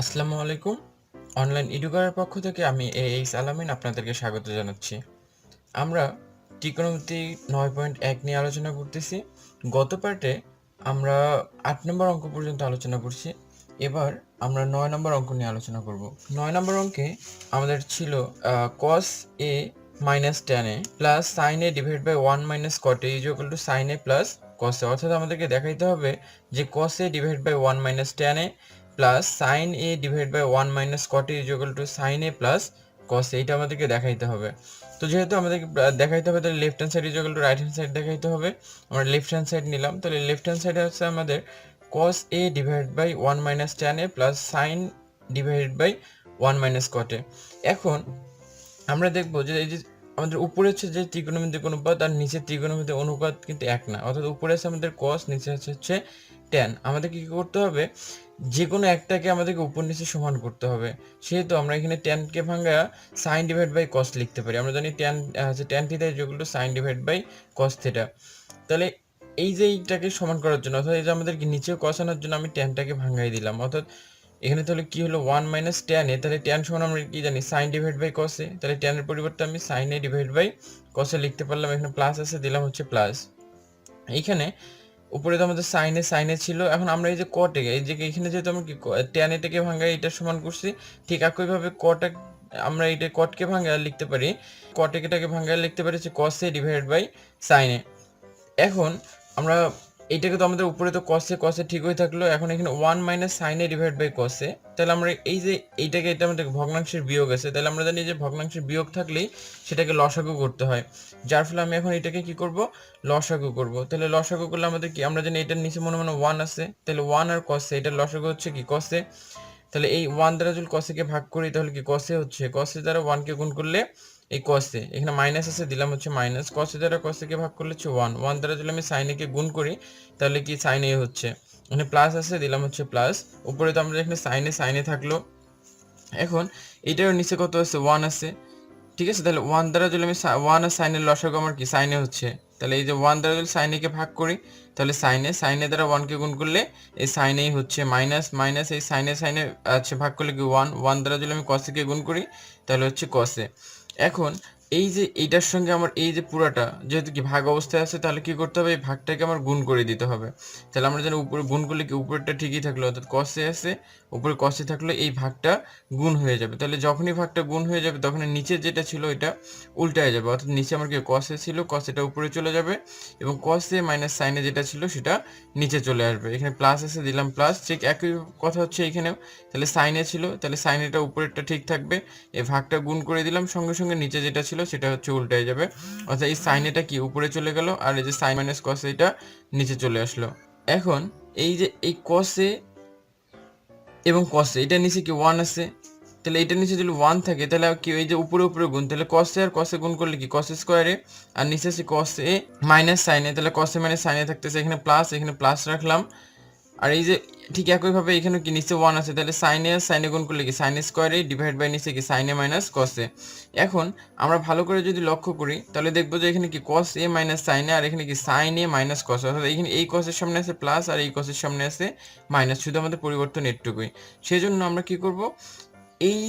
আসসালামু আলাইকুম। অনলাইন এডুকারের পক্ষ থেকে আমি A.H Alamin আপনাদেরকে স্বাগত জানাচ্ছি। আমরা ত্রিকোণমিতি ৯.১ নিয়ে আলোচনা করতেছি। গত পার্টে আমরা ৮ নম্বর অঙ্ক পর্যন্ত আলোচনা করছি। এবার আমরা ৯ নম্বর অঙ্ক নিয়ে আলোচনা করব। ৯ নম্বর অঙ্কে আমাদের ছিল cos A minus tan A plus sin A divided by 1 minus cot A is equal to sin A plus cos A, অর্থাৎ আমাদেরকে দেখাইতে হবে যে cos A divided by 1 minus tan A plus sin A divided by 1 minus cot A is equal to sin A plus cos A, এটা আমাদেরকে দেখাইতে হবে। তো যেহেতু আমাদেরকে দেখাইতে হবে, তাহলে left hand side is equal two right hand side দেখাইতে হবে। আমরা লেফট হ্যান্ড সাইড নিলাম, তাহলে লেফট হ্যান্ড সাইডে হচ্ছে আমাদের cos A divided by 1 minus tan A plus sin divided by 1 minus cot A। এখন আমরা দেখবো যে এই যে আমাদের উপরে হচ্ছে যে ত্রিকোণমিতিক অনুপাত আর নিচে ত্রিকোণমিতিক অনুপাত কিন্তু এক না, অর্থাৎ উপরে আছে আমাদের cos, নিচে হচ্ছে tan। আমাদেরকে কি করতে হবে, যে কোনো একটাকে আমাদেরকে উপর নিচে সমান করতে হবে। সেহেতু আমরা এখানে ট্যানকে ভাঙা সাইন ডিভাইড বাই কস লিখতে পারি। আমরা জানি ট্যান হচ্ছে tan theta is equal to sine divide by cos theta. তাহলে এই যে এইটাকে সমান করার জন্য, অর্থাৎ এই যে আমাদেরকে নিচেও কস আনার জন্য আমি ট্যানটাকে ভাঙাই দিলাম। অর্থাৎ এখানে তাহলে কি হলো 1 মাইনাস ট্যান এ, তাহলে ট্যান সমান আমরা কি জানি sine divide by cos A. তাহলে ট্যানের পরিবর্তে আমি sine A divide by cos A লিখতে পারলাম। এখানে প্লাস আছে, দিলাম হচ্ছে প্লাস। এইখানে উপরে তো আমাদের সাইনে ছিল। এখন আমরা এই যে কটে এই যে এখানে যেহেতু আমরা কি ট্যান এটাকে ভাঙা এটা সমান করছি, ঠিক একইভাবে কটা আমরা এটা কটকে ভাঙা লিখতে পারি, কটেটাকে ভাঙা লিখতে পারি হচ্ছে কস এ ডিভাইডেড বাই সাইনে। এখন আমরা এইটাকে তো আমাদের উপরে তো কসে ঠিকই থাকলো। এখন এখানে 1 মাইনাস সাইনে ডিভাইড বাই কসে, তাহলে আমরা এই যে এইটাকে, এটা আমাদের ভগ্নাংশের বিয়োগ আছে, তাহলে আমরা জানি যে ভগ্নাংশের বিয়োগ থাকলেই সেটাকে লসাগু করতে হয়। যার ফলে আমি এখন এটাকে কি করব, লসাগু করব। তাহলে লসাগু করলে আমাদের কি, আমরা জানি এটার নিচে মনে মনে 1 আছে, তাহলে 1 আর কসে, এটার লসাগু হচ্ছে কি কসে। তাহলে এই 1 দ্বারা যদি কসেকে ভাগ করি তাহলে কি কসে হচ্ছে, কসে দ্বারা 1 কে গুণ করলে এই কসে, এখানে মাইনাস আছে দিলাম হচ্ছে মাইনাস, কসে দ্বারা কসেকে ভাগ করলে হচ্ছে 1, 1 দ্বারা যদি আমি সাইনে কে গুণ করি তাহলে কি সাইন এ হচ্ছে, এখানে প্লাস আছে দিলাম হচ্ছে প্লাস। উপরে তো আমরা এখানে সাইনে থাকলো। এখন এটার নিচে কত আছে, 1 আছে, ঠিক আছে। তাহলে 1 দ্বারা যদি আমি 1 আর সাইনের লসাগু আমার কি সাইনে হচ্ছে, তাহলে এই যে 1 দ্বারা যদি সাইনেকে ভাগ করি তাহলে সাইনে দ্বারা 1 কে গুণ করলে এই সাইনেই হচ্ছে মাইনাস মাইনাস, এই সাইনে আচ্ছা ভাগ করলে কি 1 দ্বারা যদি আমি কসে কে গুণ করি তাহলে হচ্ছে কসে। এখন এই যে এইটার সঙ্গে আমার এই যে পুরাটা যেহেতু কি ভাগ অবস্থায় আছে, তাহলে কি করতে হবে, এই ভাগটাকে আমার গুণ করে দিতে হবে। তাহলে আমরা জানি উপরে গুণ করলে কি উপরেরটা ঠিকই থাকলো, অর্থাৎ কসে আছে, উপরে কসে থাকলে এই ভাগটা গুণ হয়ে যাবে। তাহলে যখনই ভাগটা গুণ হয়ে যাবে তখন নিচে যেটা ছিল এটা উল্টায় যাবে, অর্থাৎ নিচে আমার কি কসে ছিল, কসেটা উপরে চলে যাবে এবং কসে মাইনাস সাইনে যেটা ছিল সেটা নিচে চলে আসবে। এখানে প্লাস আছে দিলাম প্লাস, ঠিক একই কথা হচ্ছে এখানেও। তাহলে সাইনে ছিল, তাহলে সাইনেটা উপরেরটা ঠিক থাকবে, এই ভাগটা গুণ করে দিলাম, সঙ্গে সঙ্গে নিচে যেটা ছিল সেটা হচ্ছে উল্টায় যাবে, অর্থাৎ এই সাইনেটা কি উপরে চলে গেল আর এই যে সাইন মাইনাস কসে এটা নিচে চলে আসলো। এখন এই যে এই কসে এবং কসে এটার নিচে কি 1 আছে, তাহলে এটার নিচে যদি 1 থাকে তাহলে কি এই যে উপরে গুণ, তাহলে কসে আর কসে গুণ করলে কি কস স্কোয়ারে, আর নিচে আছে কসে মাইনাস সাইনে, তাহলে কসে মাইনাস সাইনে থাকতেছে, এখানে প্লাস রাখলাম। আর এই যে ঠিক একইভাবে এখানে কি নিচে 1 আছে, তাহলে সাইনে আর সাইনে গুণ করলে কি সাইন স্কোয়ারে ডিভাইড বাই নিচে কি সাইনে মাইনাস কসে। এখন আমরা ভালো করে যদি লক্ষ্য করি তাহলে দেখবো যে এখানে কি কস এ মাইনাস সাইনে, আর এখানে কি সাইন এ মাইনাস কস, অর্থাৎ এখানে এই কসের সামনে আছে প্লাস আর এই কসের সামনে আছে মাইনাস, শুধু আমাদের পরিবর্তন এটুকুই। সেই জন্য আমরা কি করব, এই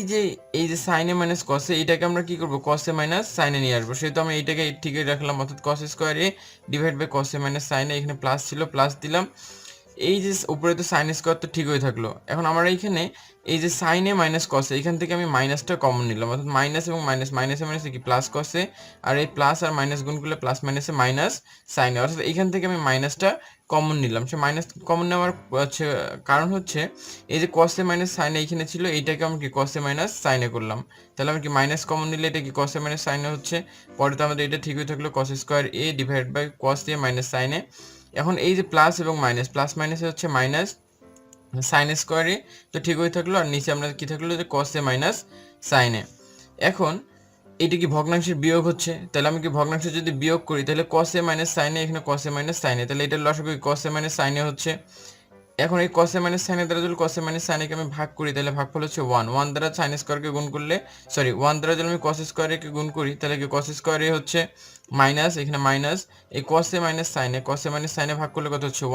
যে সাইনে মাইনাস কসে এটাকে আমরা কি করব, কসে মাইনাস সাইনে নিয়ে আসবো। সেহেতু আমি এইটাকে ঠিকই রাখলাম, অর্থাৎ cos square A divide by কসে মাইনাস সাইনে, এখানে প্লাস ছিল প্লাস দিলাম। এই যে উপরে তো সাইন স্কোয়ার তো ঠিকই থাকলো। এখন আমার এইখানে এই যে সাইনে মাইনাস কসে, এখান থেকে আমি মাইনাসটা কমন নিলাম, অর্থাৎ মাইনাস এবং মাইনাসে কি প্লাস কসে, আর এই প্লাস আর মাইনাস গুণ করলে প্লাস মাইনাসে মাইনাস সাইনে, অর্থাৎ এইখান থেকে আমি মাইনাসটা কমন নিলাম। সে মাইনাস কমন নেওয়ার হচ্ছে কারণ হচ্ছে এই যে কসে মাইনাস সাইনে এইখানে ছিল, এইটাকে আমি কি কসে মাইনাস সাইনে করলাম, তাহলে আমি কি মাইনাস কমন নিলে এটা কি কসে মাইনাস সাইনে হচ্ছে। পরে তো আমাদের এটা ঠিকই থাকলো, cos square A divide by cos A minus সাইনে। এখন এই যে প্লাস এবং মাইনাস, প্লাস মাইনাসে হচ্ছে মাইনাস সাইন স্কোয়ারে, তো ঠিকই থাকলো, আর নিচে আমরা কি থাকলো যে কসে মাইনাস সাইনে। এখন এটা কি ভগ্নাংশের বিয়োগ হচ্ছে, তাহলে আমি কি ভগ্নাংশ যদি বিয়োগ করি তাহলে কসে মাইনাস সাইনে, এখানে কসে মাইনাস সাইনে, তাহলে এটার লসাগু কসে মাইনাস সাইনে হচ্ছে। এখন এই কসে মাইনাস সাইনের দ্বারা যদি কসে মাইনাস সাইনকে আমি ভাগ করি তাহলে ভাগফল হচ্ছে 1 দ্বারা সাইন স্কোয়ারকে গুণ করলে 1 দ্বারা যদি আমি কস স্কোয়ারকে গুণ করি তাহলে কি কস স্কোয়ারে হচ্ছে মাইনাস, এখানে মাইনাস এই কসে মাইনাস সাইনে ভাগ করলে কত হচ্ছে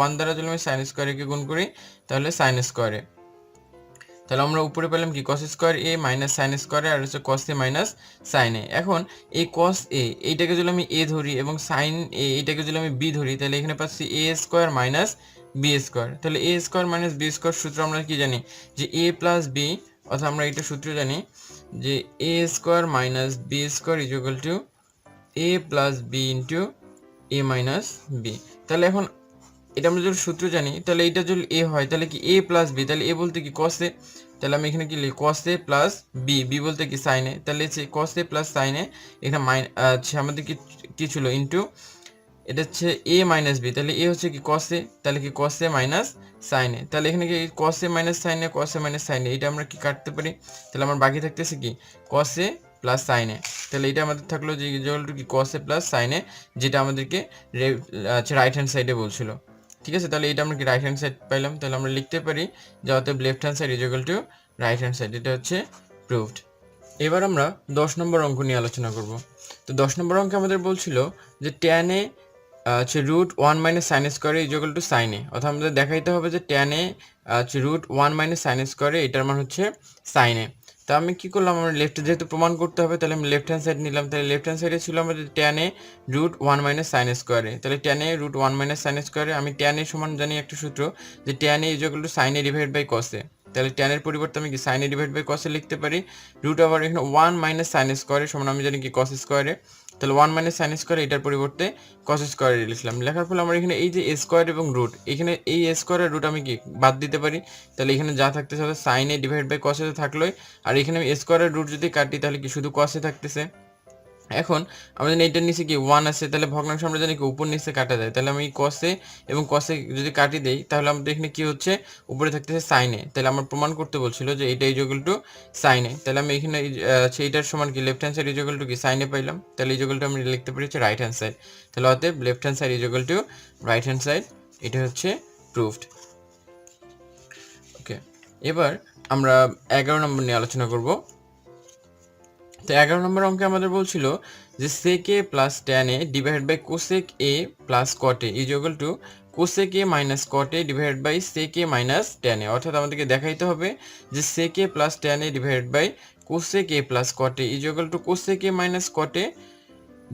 1 দ্বারা যদি আমি সাইন স্কোয়ারকে গুণ করি তাহলে সাইন স্কোয়ারে। তাহলে আমরা উপরে পেলাম কি cos square a minus sin square আর হচ্ছে cos a minus sin a। এখন এই cos a এইটাকে যদি আমি a ধরি এবং sin a এইটাকে যদি আমি b ধরি, তাহলে এখানে পাচ্ছি a square minus b square. তাহলে a square minus b square সূত্র আমরা কি জানি যে a প্লাস b, অর্থাৎ আমরা এটা সূত্র জানি যে a square minus b square is equal two a plus b into a minus b। তাহলে এখন এটা আমরা যদি সূত্র জানি, তাহলে এটা যদি a হয় তাহলে কি a প্লাস b, তাহলে a বলতে কি cos a, তাহলে আমি এখানে কি লিখি cos a plus b, b বলতে কি sin a, তাহলে হচ্ছে cos a plus sin a, এখানে আমাদের কি ছিল ইন্টু এটা হচ্ছে a মাইনাস b, তাহলে a হচ্ছে কি cos a, তাহলে কি cos a minus sin a, তাহলে এখানে কি cos a minus sin a, cos a minus sin a, এটা আমরা কি কাটতে পারি, তাহলে আমার বাকি থাকতেছে কি cos a plus sin a। তাহলে এটা আমাদের থাকলো যে ইকুয়াল টু কি cos a plus sin a, যেটা আমাদেরকে রাইট হ্যান্ড সাইডে বলছিল। ঠিক আছে, তাহলে এটা আমরা কি রাইট হ্যান্ড সাইড পাইলাম, তাহলে আমরা লিখতে পারি যে অতএব left hand side is equal two right hand side. এটা হচ্ছে প্রুভড। এবার আমরা 10 নম্বর অঙ্ক নিয়ে আলোচনা করব। তো 10 নম্বর অঙ্কে আমাদের বলছিল যে tan a হচ্ছে root 1 minus sine square is equal to sine A, অর্থাৎ আমাদের দেখাইতে হবে যে tan a হচ্ছে রুট 1 মাইনাস সাইন স্কোয়ারে এটার মান হচ্ছে সাইন এ। তা আমি কি করলাম, আমার লেফটে যেহেতু প্রমাণ করতে হবে তাহলে আমি লেফট হ্যান্ড সাইড নিলাম। তাহলে লেফট হ্যান্ড সাইডে ছিল আমাদের tan a root 1 minus sine স্কোয়ারে, তাহলে tan a root 1 minus sine স্কোয়ারে আমি tan a সমান জানি একটা সূত্র যে tan a is equal to sine a divide by cos a। তাহলে tan এর পরিবর্তে আমি কি sine a divide by cos a লিখতে পারি। রুট ওভার এখানে 1 মাইনাস সাইন স্কোয়ারে সমান আমি জানি কি cos স্কোয়ারে, তাহলে 1 মাইনাস সাইন স্কোয়ার এটার পরিবর্তে cos স্কোয়ারে লিখলাম। লেখার ফলে আমার এখানে এই যে a স্কোয়ার এবং রুট, এখানে এই a স্কোয়ারের রুট আমি কি বাদ দিতে পারি, তাহলে এখানে যা থাকতেছে sine a divide by cos a থাকলোই, আর এখানে আমি a স্কোয়ারের রুট যদি কাটি তাহলে কি শুধু cos a থাকতেছে। এখন আমাদের এইটার নিচে কি 1 আছে, তাহলে ভগ্নাংশ আমরা জানি কি উপর নিচে কাটা যায়, তাহলে আমি cos a এবং cos a যদি কাটি দেই তাহলে আমাদের এখানে কি হচ্ছে উপরে থাকতেছে sin a। তাহলে আমার প্রমাণ করতে বলছিল যে এটা is equal two sin a, তাহলে আমি এখানে এইটার সমান কি left hand side is equal two কি sin a পাইলাম, তাহলে ইজ ইকুয়াল টু আমি লিখতে পারি হচ্ছে রাইট হ্যান্ড সাইড। তাহলে অতএব left hand side is equal two right hand side, এটা হচ্ছে প্রুভড। ওকে, এবার আমরা 11 নম্বর নিয়ে আলোচনা করব। তো 11 নম্বর অঙ্কে আমাদের বলছিল যে sec a plus tan a divide by cosec a plus cot a is equal to cosec a minus cot a divide by sec a minus tan a, অর্থাৎ আমাদেরকে দেখাইতে হবে যে sec a plus tan a divide by cosec a plus cot a is equal to cosec a minus cot a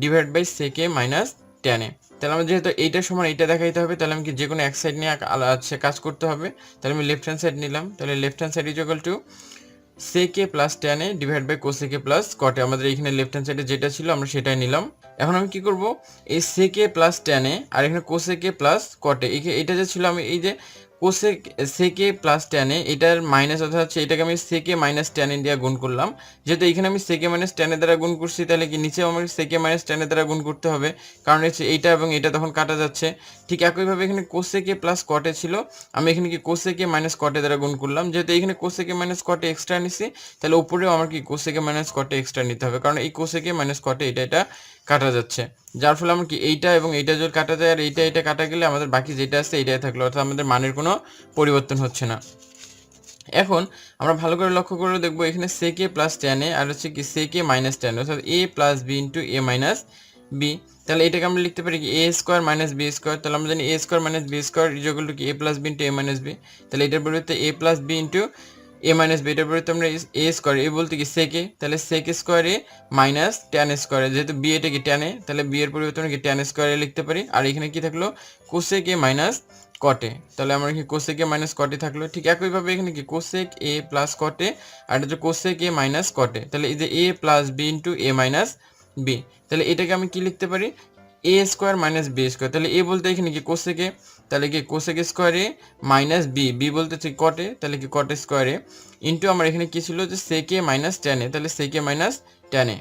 divide by sec a minus tan a। তাহলে আমরা যেহেতু এইটার সমান এইটা দেখাইতে হবে, তাহলে আমাকে যে কোনো এক সাইড নিয়ে কাজ করতে হবে। তাহলে আমি লেফট হ্যান্ড সাইড নিলাম, তাহলে left hand side is equal to sec a plus tan a divide by cosec a plus cot a, আমাদের এখানে লেফট হ্যান্ড সাইডে যেটা ছিল আমরা সেটাই নিলাম। এখন আমি কি করব, এই sec a plus tan a আর এখানে cosec a plus cot a, এটা যে ছিল আমি এই যে sec a plus tan a এটার মাইনাস, অর্থাৎ হচ্ছে এটাকে আমি sec a minus tan a দিয়ে গুণ করলাম। যেহেতু এখানে আমি sec a minus tan a দ্বারা গুণ করছি, তাহলে কি নিচেও আমার sec a minus tan a দ্বারা গুণ করতে হবে, কারণ হচ্ছে এইটা এবং এটা তখন কাটা যাচ্ছে। ঠিক একইভাবে এখানে cosec a plus cot a ছিল, আমি এখানে কি cosec a minus cot a দ্বারা গুণ করলাম। যেহেতু এখানে cosec a minus cot a extra নিছি, তাহলে উপরেও আমার কি cosec a minus cot a extra নিতে হবে, কারণ এই cosec a minus cot a এটা কাটা যাচ্ছে, যার ফলে আমার কি এইটা এবং এইটা যদি কাটা যায় আর এইটা কাটা গেলে আমাদের বাকি যেটা আছে এইটাই থাকলো, অর্থাৎ আমাদের মানের কোনো পরিবর্তন হচ্ছে না। এখন আমরা ভালো করে লক্ষ্য করে দেখবো এখানে sec a plus tan a আর হচ্ছে কি sec a minus tan a, অর্থাৎ a plus b into a minus b। তাহলে এটাকে আমরা লিখতে পারি কি a square minus b square, তাহলে আমরা জানি a square minus b square is equal two কি a plus b into a minus b। তাহলে এটার পরিবর্তে a plus b into a minus b, এটার পরিবর্তে আমরা a স্কোয়ার, a বলতে কি sec a, তাহলে sec square a minus tan square, যেহেতু b এটা কি tan a, তাহলে b এর পরিবর্তে আমরা কি tan স্কোয়ার a লিখতে পারি। আর এখানে কি থাকলো cosec a minus cot a, তাহলে আমরা কি cosec a minus cot a থাকলো। ঠিক একইভাবে এখানে কি cosec a plus cot a আর এটা cosec a minus cot a, তাহলে এই যে a plus b into a minus b, তাহলে এটাকে আমি কি লিখতে পারি a square minus b square, তাহলে a বলতে এখানে কি cosec a, তাহলে কি cosec square a minus b, b বলতে হচ্ছে cot a, তাহলে কি cot স্কোয়ার a ইন্টু আমার এখানে কি ছিল যে sec a minus tan a, তাহলে sec a minus tan a।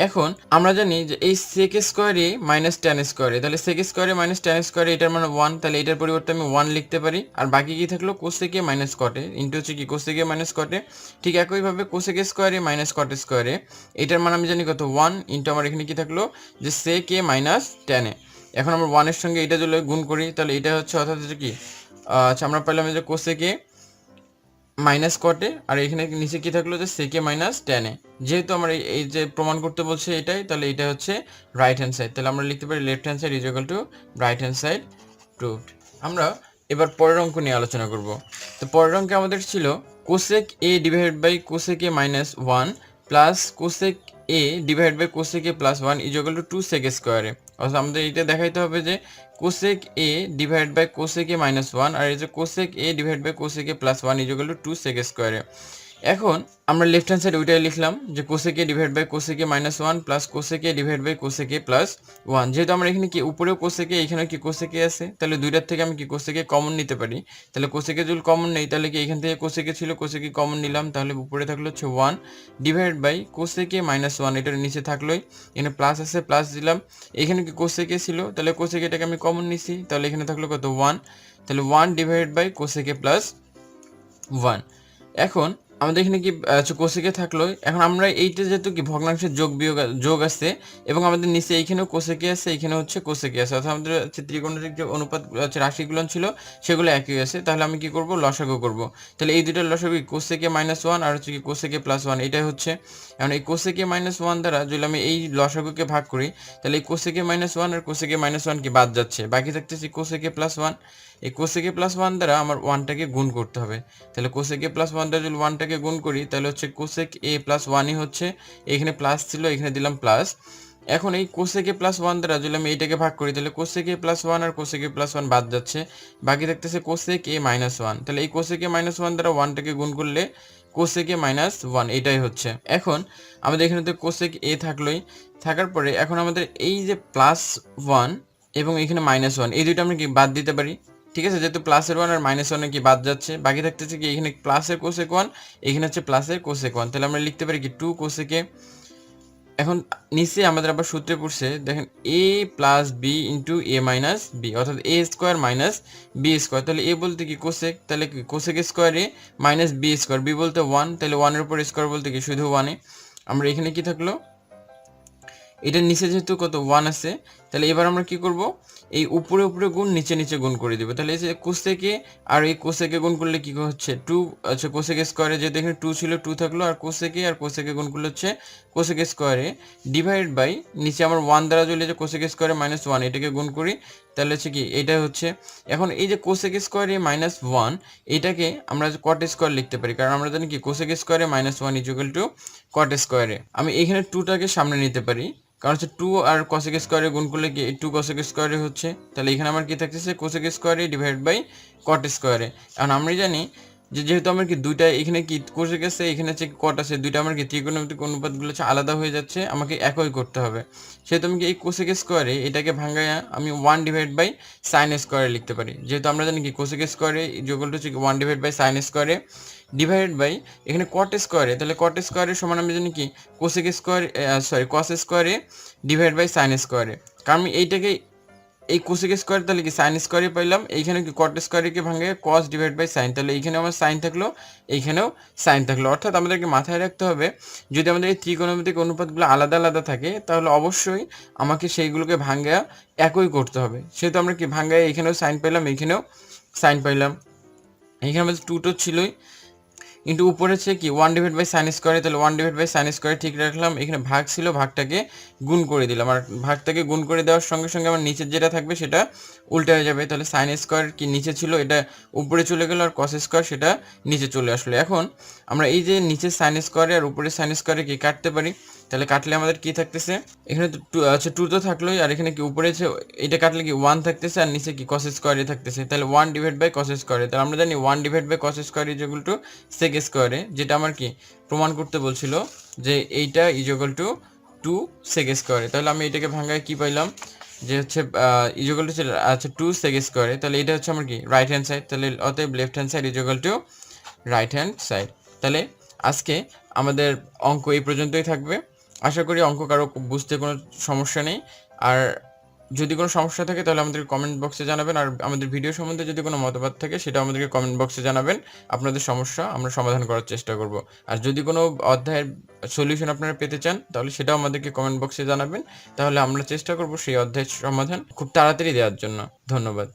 এখন আমরা জানি যে এই sec square a minus tan square a, তাহলে sec square a minus tan square a এটার মানে 1, তাহলে এটার পরিবর্তে আমি 1 লিখতে পারি। আর বাকি কি থাকলো cosec a minus cot a into হচ্ছে কি cosec a minus cot a। ঠিক একইভাবে cosec square a minus cot square a এটার মানে আমি জানি কত 1 ইন্টু আমার এখানে কি থাকলো যে sec a minus tan a। এখন আমরা 1 এর সঙ্গে এটা যদি গুণ করি তাহলে এটা হচ্ছে অর্থাৎ হচ্ছে কি আচ্ছা আমরা পেলাম যে cosec a minus cot a আর এখানে নিচে কি থাকলো যে sec a minus tan a। যেহেতু আমরা এই যে প্রমাণ করতে বলছে এটাই, তাহলে এটা হচ্ছে রাইট হ্যান্ড সাইড, তাহলে আমরা লিখতে পারি left hand side is equal two right hand side proved. আমরা এবার পরের অঙ্ক নিয়ে আলোচনা করব। তো পরের অঙ্কে আমাদের ছিল cosec A divided by cosec A minus 1 plus cosec A divide by cosec A plus 1 is equal to 2 sec স্কোয়ারে। অর্থাৎ আমাদের এটা দেখাইতে হবে যে cosec A divide by cosec A minus 1 আর এই যে cosec A divide by cosec A plus 1 is equal to 2 sec স্কোয়ারে। এখন আমরা লেফট হ্যান্ড সাইড ওইটাই লিখলাম যে cosec A divide by cosec A minus 1 plus cosec A divide by cosec A plus 1। যেহেতু আমরা এখানে কি উপরেও কোসেক এ এখানেও কি কোসেক এ আছে, তাহলে দুইটার থেকে আমি কি কোসেক এ কমন নিতে পারি। তাহলে কোসেক এ যদি কমন নেই তাহলে কি এখান থেকে কোসেক এ ছিল, কোসেক এ কমন নিলাম, তাহলে উপরে থাকলো হচ্ছে 1 divide by cosec A minus 1, এটার নিচে থাকলোই, এখানে প্লাস আছে প্লাস দিলাম, এখানে কি কোসেক এ ছিল তাহলে কোসেক এটাকে আমি কমন নিছি, তাহলে এখানে থাকলো কত 1, তাহলে 1 divide by cosec A plus 1। এখন আমাদের এখানে কি কোসেকে থাকলো। এখন আমরা এইটা যেহেতু কি ভগ্নাংশের যোগ আছে এবং আমাদের নিচে এইখানেও কোসেকে আছে, এইখানে হচ্ছে কোসেকে আছে, অর্থাৎ আমাদের হচ্ছে ত্রিকোণমিতিক যে অনুপাত রাশিগুলো ছিল সেগুলো একই আছে। তাহলে আমি কি করব, লসাগু করব। তাহলে এই দুইটার লসাগু কোসেকে মাইনাস 1 আর হচ্ছে কি কোসেকে প্লাস 1, এটাই হচ্ছে। এখন এই কোসেকে মাইনাস 1 দ্বারা যদি আমি এই লসাগুকে ভাগ করি তাহলে এই কোসেকে মাইনাস 1 আর কোসেকে মাইনাস 1 কি বাদ যাচ্ছে, বাকি থাকতেছে কোসেকে প্লাস 1। এই কোসেকে প্লাস 1 দ্বারা আমার 1টাকে গুণ করতে হবে। তাহলে কোসেকে প্লাস 1 দ্বারা যদি 1টাকে গুণ করি তাহলে হচ্ছে কোসেক এ প্লাস 1ই হচ্ছে, এখানে প্লাস ছিল এখানে দিলাম প্লাস। এখন এই কোসেকে প্লাস 1 দ্বারা যদি আমি এইটাকে ভাগ করি তাহলে কোসেকে প্লাস 1 আর কোসেকে প্লাস 1 বাদ যাচ্ছে, বাকি থাকতেছে কোসেক এ মাইনাস 1। তাহলে এই কোসেকে মাইনাস 1 দ্বারা 1টাকে গুণ করলে কোসেকে মাইনাস 1 এটাই হচ্ছে। এখন আমাদের এখানে তো কোসেক এ থাকলোই, থাকার পরে এখন আমাদের এই যে প্লাস 1 এবং এখানে মাইনাস 1 এই দুইটা আমরা কি বাদ দিতে পারি। ঠিক আছে, যেহেতু প্লাসের 1 আর মাইনাস 1 কি বাদ যাচ্ছে, বাকি থাকতেছে কি এখানে প্লাসের কোসেক 1, এখানে হচ্ছে প্লাসের কোসেক 1, তাহলে আমরা লিখতে পারি কি 2 কোসেকে। এখন নিচে আমাদের আবার সূত্রে পড়ছে দেখেন এ প্লাস বি ইন্টু এ মাইনাস বি, অর্থাৎ এ স্কোয়ার মাইনাস বি স্কোয়ার। তাহলে এ বলতে কি কোসেক, তাহলে কি কোসেক স্কোয়ারে মাইনাস বি স্কোয়ার, বি বলতে 1, তাহলে 1 এর উপর স্কোয়ার বলতে কি শুধু 1 এ। আমরা এখানে কি থাকলো, এটার নিচে যেহেতু কত 1 আছে, তাহলে এবার আমরা কি করব, এই উপরে উপরে গুণ নিচে নিচে গুণ করে দিব। তাহলে এই যে কোসেকে আর এই কোসেকে গুণ করলে কি হচ্ছে 2, আচ্ছা কোসেক স্কোয়ারে যেহেতু এখানে 2 ছিল 2 থাকলো, আর কোসেকে গুণ করলে হচ্ছে কোসেক স্কোয়ারে ডিভাইড বাই নিচে আমার 1 দ্বারা যদি যে কোসেক স্কোয়ারে মাইনাস 1 এটাকে গুণ করি তাহলে হচ্ছে কি এটা হচ্ছে। এখন এই যে কোসেক স্কোয়ারে মাইনাস 1 এটাকে আমরা কট স্কোয়ার লিখতে পারি, কারণ আমরা জানি কি কোসেক স্কোয়ারে মাইনাস 1 ইজ ইকুয়াল টু কট স্কোয়ারে। আমি এখানে 2টাকে সামনে নিতে পারি, কারণ হচ্ছে 2 আর কোসেক স্কোয়ারে গুণ করলে কি 2 কোসেক স্কোয়ারে হচ্ছে। তাহলে এখানে আমার কি থাকতেছে কোসেক স্কোয়ারে ডিভাইড বাই কট স্কোয়ারে। এখন আমরা জানি যে যেহেতু আমার কি দুইটা এখানে কি কোসেক আছে এখানে হচ্ছে কট আছে, দুইটা আমার কি ত্রিকোণমিতিক অনুপাতগুলো হচ্ছে আলাদা হয়ে যাচ্ছে, আমাকে একই করতে হবে। সেহেতু আমি কি এই কোসেক স্কোয়ারে এটাকে ভাঙায়া আমি 1 ডিভাইড বাই সাইন স্কোয়ারে লিখতে পারি। যেহেতু আমরা জানি কি কোসেক স্কোয়ারে যোগফল হচ্ছে 1 ডিভাইড বাই সাইন স্কোয়ারে ডিভাইড বাই এখানে কট স্কোয়ারে, তাহলে কট স্কোয়ারের সমান আমি জানি কি কোসেক স্কোয়ারে কস স্কোয়ারে ডিভাইড বাই সাইন স্কোয়ারে। কারণ আমি এইটাকে এই কোসেক স্কোয়ার তাহলে কি সাইন স্কোয়ারে পাইলাম, এইখানে কি কট স্কোয়ারকে ভাঙে কস ডিভাইড বাই সাইন, তাহলে এইখানে আমার সাইন থাকলো এইখানেও সাইন থাকলো। অর্থাৎ আমাদেরকে মাথায় রাখতে হবে যদি আমাদের এই ত্রিকোণমিতিক অনুপাতগুলো আলাদা আলাদা থাকে তাহলে অবশ্যই আমাকে সেইগুলোকে ভাঙ্গা একই করতে হবে। সেহেতু আমরা কি ভাঙ্গায় এইখানেও সাইন পাইলাম এইখানেও সাইন পাইলাম, এইখানে আমাদের 2 তো ছিলই, কিন্তু উপরে হচ্ছে কি 1 ডিভাইড বাই সাইন স্কোয়ারে, তাহলে 1 ডিভাইড বাই সাইন স্কোয়ারে ঠিক রাখলাম, এখানে ভাগ ছিল ভাগটাকে গুণ করে দিলাম, আর ভাগটাকে গুণ করে দেওয়ার সঙ্গে সঙ্গে আমার নিচের যেটা থাকবে সেটা উল্টে হয়ে যাবে। তাহলে সাইন স্কোয়ার কি নিচে ছিল এটা উপরে চলে গেল, আর কস স্কোয়ার সেটা নিচে চলে আসলো। এখন আমরা এই যে নিচের সাইন স্কোয়ারে আর উপরের সাইন স্কোয়ারে কি কাটতে পারি, তাহলে কাটলে আমাদের কি থাকতেছে এখানে তো আচ্ছা 2 তো থাকলোই, আর এখানে কি উপরে এটা কাটলে কি 1 থাকতেছে আর নিচে কি কস স্কোয়ারে থাকতেছে, তাহলে 1 ডিভাইড বাই কস স্কোয়ারে। তাহলে আমরা জানি 1 divide by cos square is equal to sec স্কোয়ারে, যেটা আমার কি প্রমাণ করতে বলছিল যে এইটা ইজ ইকুয়াল টু 2 সেক স্কোয়ারে। তাহলে আমি এটাকে ভাঙায় কি পাইলাম যে হচ্ছে ইজ ইকুয়াল টু আচ্ছা 2 সেক স্কোয়ারে, তাহলে এটা হচ্ছে আমার কি রাইট হ্যান্ড সাইড, তাহলে অতএব left hand side is equal two right hand side. তাহলে আজকে আমাদের অঙ্ক এই পর্যন্তই থাকবে। আশা করি অঙ্ক কারো বুঝতে কোনো সমস্যা নেই, আর যদি কোনো সমস্যা থাকে তাহলে আমাদেরকে কমেন্ট বক্সে জানাবেন, আর আমাদের ভিডিও সম্বন্ধে যদি কোনো মতামত থাকে সেটা আমাদেরকে কমেন্ট বক্সে জানাবেন। আপনাদের সমস্যা আমরা সমাধান করার চেষ্টা করব। আর যদি কোনো অধ্যায়ের সলিউশন আপনারা পেতে চান তাহলে সেটাও আমাদেরকে কমেন্ট বক্সে জানাবেন, তাহলে আমরা চেষ্টা করব সেই অধ্যায়ের সমাধান খুব তাড়াতাড়ি দেওয়ার জন্য। ধন্যবাদ।